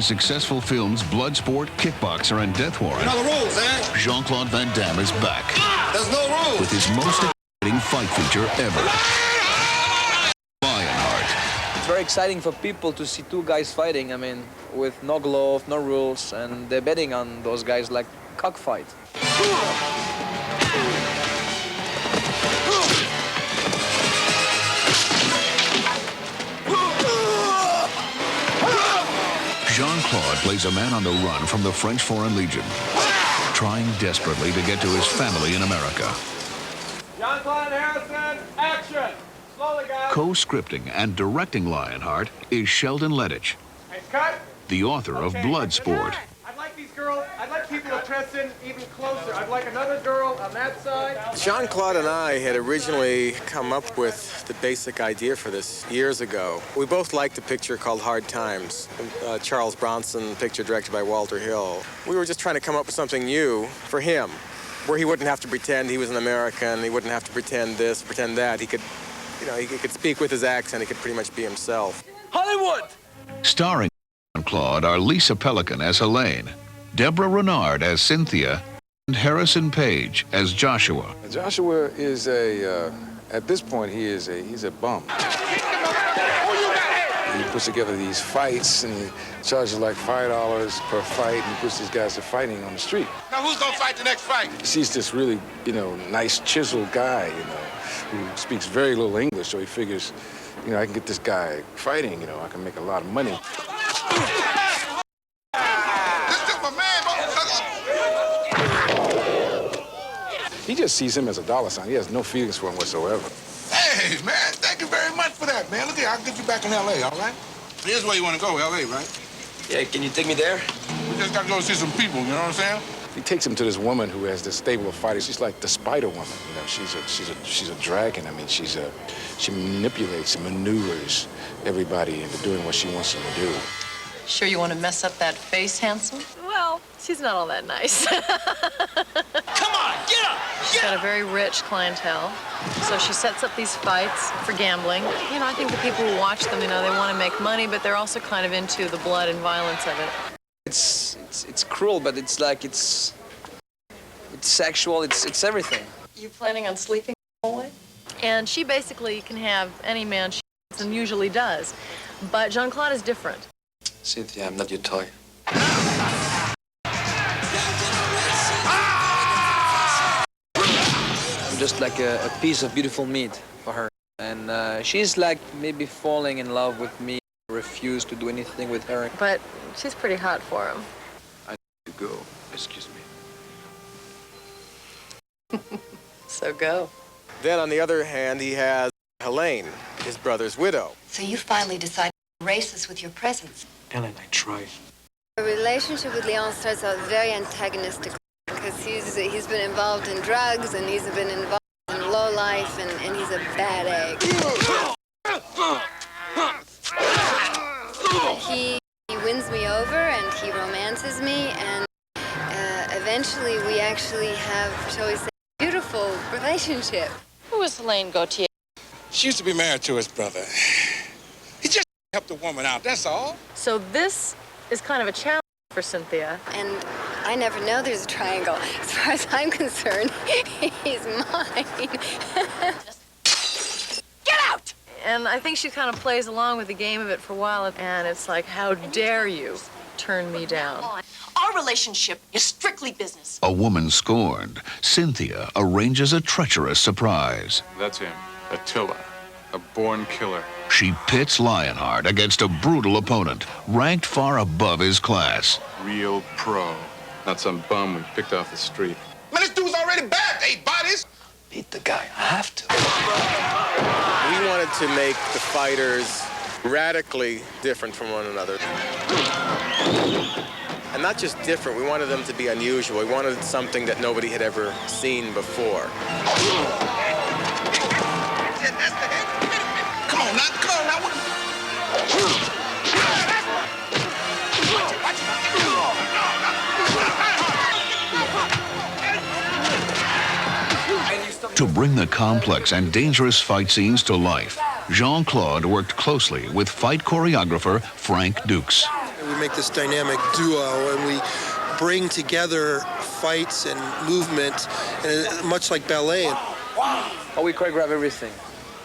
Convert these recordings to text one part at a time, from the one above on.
his successful films Bloodsport, Kickboxer, and Death Warrant, You know the rules, eh? Jean-Claude Van Damme is back There's no rules. with his most exciting fight feature ever, Lionheart. It's very exciting for people to see two guys fighting, I mean, with no glove, no rules, and they're betting on those guys like cockfight. Jean-Claude plays a man on the run from the French Foreign Legion, trying desperately to get to his family in America. Jean-Claude Harrison, action! Slowly, guys. Co-scripting and directing Lionheart is Sheldon Lettich, Hey, cut. the author of Bloodsport. I'd like these girls, I'd like people to press in even closer. I'd like another girl on that side. Jean-Claude and I had originally come up with the basic idea for this years ago. We both liked a picture called Hard Times, Charles Bronson picture directed by Walter Hill. We were just trying to come up with something new for him, where he wouldn't have to pretend he was an American, he wouldn't have to pretend this, pretend that. He could, he could speak with his accent, he could pretty much be himself. Hollywood! Starring Jean-Claude are Lisa Pelican as Helene, Deborah Renard as Cynthia, and Harrison Page as Joshua. Joshua is at this point, he's a bum. He puts together these fights and he charges like $5 per fight and he puts these guys to fighting on the street. Now who's gonna fight the next fight? He's this really, nice chiseled guy, who speaks very little English, so he figures, I can get this guy fighting, I can make a lot of money. He just sees him as a dollar sign. He has no feelings for him whatsoever. Hey, man, thank you very much for that, man. Look here, I'll get you back in L.A., all right? Here's where you want to go, L.A., right? Yeah, can you take me there? We just got to go see some people, you know what I'm saying? He takes him to this woman who has this stable of fighters. She's like the Spider Woman, She's a dragon. I mean, she manipulates and maneuvers everybody into doing what she wants them to do. Sure you want to mess up that face, handsome? Well, she's not all that nice. Come on, get up! She's got a very rich clientele, so she sets up these fights for gambling. I think the people who watch them, they want to make money, but they're also kind of into the blood and violence of it. It's cruel, but it's sexual, it's everything. You planning on sleeping all the way? And she basically can have any man she wants and usually does, but Jean-Claude is different. Cynthia, I'm not your toy. I'm just like a piece of beautiful meat for her. And she's like maybe falling in love with me, refuse to do anything with her. But she's pretty hot for him. I need to go. Excuse me. So go. Then, on the other hand, he has Helene, his brother's widow. So you finally decided to race us with your presence. Ellen, I tried. The relationship with Leon starts out very antagonistic because he's been involved in drugs and he's been involved in low life and he's a bad egg. He wins me over and he romances me and eventually we actually have, shall we say, a beautiful relationship. Who is Helene Gauthier? She used to be married to his brother. He just helped the woman out, that's all. So this is kind of a challenge for Cynthia. And I never know there's a triangle. As far as I'm concerned, he's mine. Get out! And I think she kind of plays along with the game of it for a while, and it's like, how dare you turn me down? Our relationship is strictly business. A woman scorned, Cynthia arranges a treacherous surprise. That's him, Attila, a born killer. She pits Lionheart against a brutal opponent, ranked far above his class. Real pro, not some bum we picked off the street. Man, this dude's already bagged 8 bodies. Beat the guy. I have to. We wanted to make the fighters radically different from one another. And not just different, we wanted them to be unusual. We wanted something that nobody had ever seen before. Come on now. To bring the complex and dangerous fight scenes to life, Jean-Claude worked closely with fight choreographer Frank Dukes. We make this dynamic duo, and we bring together fights and movement, and much like ballet. Oh, we choreograph everything.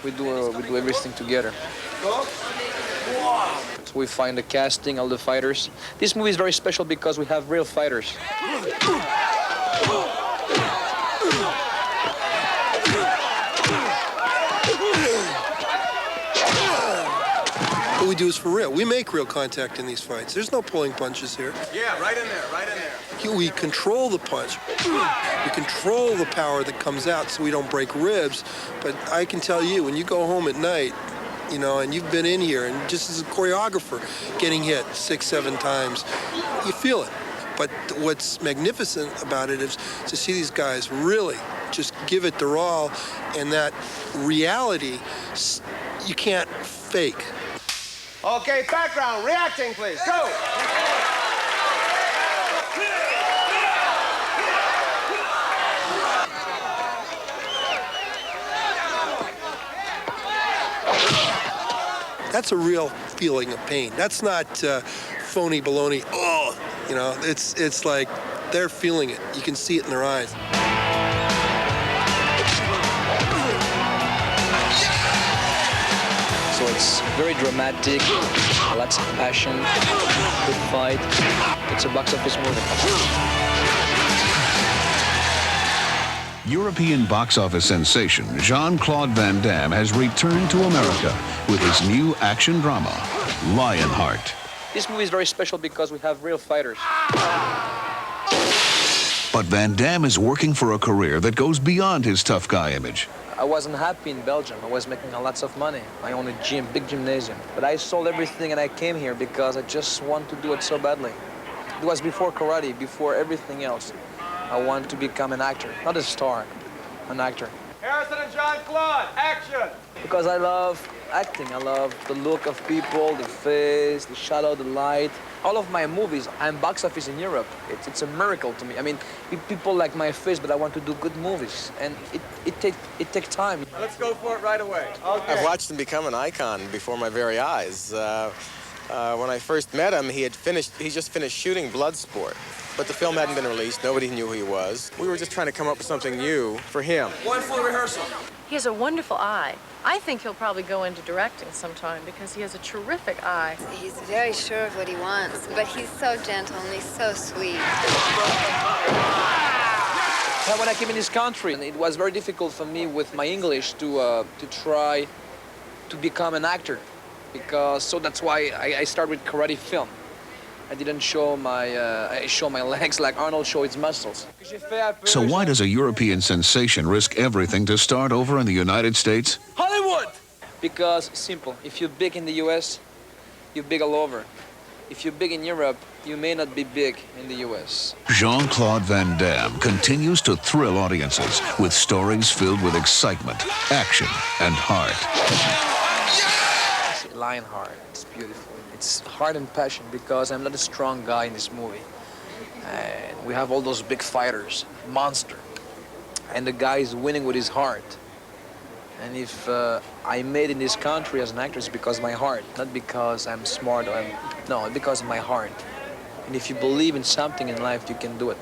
We do everything together. So we find the casting, all the fighters. This movie is very special because we have real fighters. What we do is for real. We make real contact in these fights. There's no pulling punches here. Yeah, right in there, right in there. We control the punch. We control the power that comes out so we don't break ribs. But I can tell you, when you go home at night, you know, and you've been in here, and just as a choreographer, getting hit 6, 7 times, you feel it. But what's magnificent about it is to see these guys really just give it their all, and that reality you can't fake. Okay, background, reacting, please. Go! That's a real feeling of pain. That's not phony baloney. Oh, you know, it's like they're feeling it. You can see it in their eyes. So it's very dramatic, lots of passion, good fight. It's a box office movie. European box office sensation Jean-Claude Van Damme has returned to America with his new action drama, Lionheart. This movie is very special because we have real fighters. But Van Damme is working for a career that goes beyond his tough guy image. I wasn't happy in Belgium. I was making lots of money. I own a gym, big gymnasium. But I sold everything and I came here because I just want to do it so badly. It was before karate, before everything else. I want to become an actor, not a star, an actor. Harrison and Jean-Claude, action! Because I love acting. I love the look of people, the face, the shadow, the light. All of my movies, I'm box office in Europe. It's a miracle to me. I mean, people like my face, but I want to do good movies. And it takes time. Let's go for it right away. Okay. I've watched him become an icon before my very eyes. When I first met him, he just finished shooting Bloodsport. But the film hadn't been released. Nobody knew who he was. We were just trying to come up with something new for him. One full rehearsal. He has a wonderful eye. I think he'll probably go into directing sometime because he has a terrific eye. He's very sure of what he wants, but he's so gentle and he's so sweet. When I came in this country, it was very difficult for me with my English to try to become an actor, so that's why I started with karate film. I didn't show my legs like Arnold showed his muscles. So why does a European sensation risk everything to start over in the United States? Hollywood! Because simple. If you're big in the US, you're big all over. If you're big in Europe, you may not be big in the US. Jean-Claude Van Damme continues to thrill audiences with stories filled with excitement, action, and heart. Lionheart, it's beautiful. It's heart and passion because I'm not a strong guy in this movie. And we have all those big fighters, monster. And the guy is winning with his heart. And if I made in this country as an actor, it's because of my heart, not because I'm smart no, because of my heart. And if you believe in something in life, you can do it.